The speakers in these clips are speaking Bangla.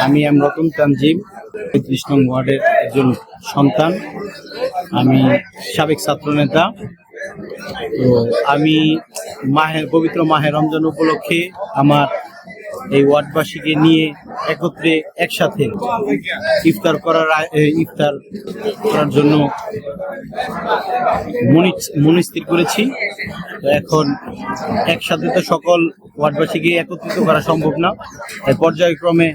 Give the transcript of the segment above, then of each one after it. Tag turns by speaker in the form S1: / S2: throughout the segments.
S1: আমি রতন তানজিম ৩৫ নং ওয়ার্ডের একজন সন্তান। আমি সাবেক ছাত্রনেতা। তো আমি পবিত্র মাহে রমজান উপলক্ষে আমার এই ওয়ার্ডবাসীকে নিয়ে একত্রে একসাথে ইফতার করার জন্য মনস্থির করেছি। তো এখন একসাথে তো সকল ওয়ার্ডবাসীকে একত্রিত করা সম্ভব না, তাই পর্যায়ক্রমে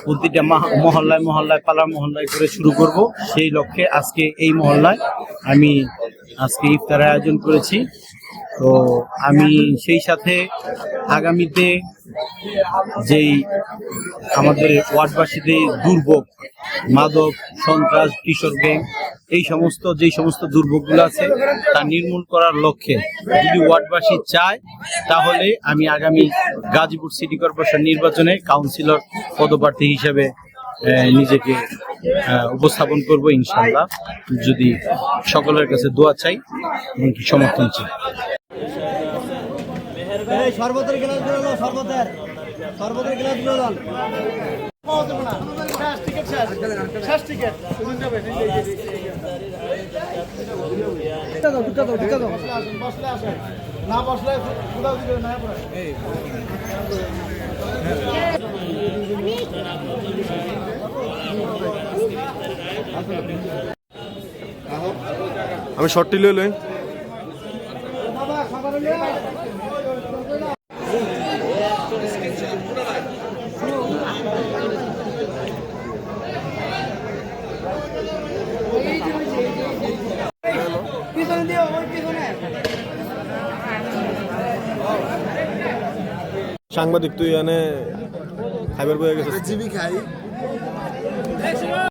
S1: প্রতিটা মহল্লায় মহল্লায় পাড়া মহল্লায় করে শুরু করব। সেই লক্ষ্যে আজকে এই মহল্লায় আমি আজকে ইফতারের আয়োজন করেছি। তো আমি সেই সাথে আগামীতে যেই আমাদের ওয়ার্ডবাসীদের দুর্ভোগ, মাদক, সন্ত্রাস, কিশোর গ্যাং, এই যেই সমস্ত দুর্ভোগগুলো আছে তা নির্মূল করার লক্ষ্যে যদি ওয়ার্ডবাসী চায় তাহলে আমি আগামী গাজীপুর সিটি কর্পোরেশন নির্বাচনে কাউন্সিলর পদপ্রার্থী হিসেবে নিজেকে উপস্থাপন করব ইনশাআল্লাহ, যদি সকলের কাছে দোয়া চাই এবং সমর্থন চাই।
S2: সর্বতের গ্লাসগুলো সর্বতের গ্লাসগুলো না বসলে
S3: আমি শর্টটি লই সাংবাদিক তুই এনে খাইবার বয়ে গেছিস।
S4: জিবি খাই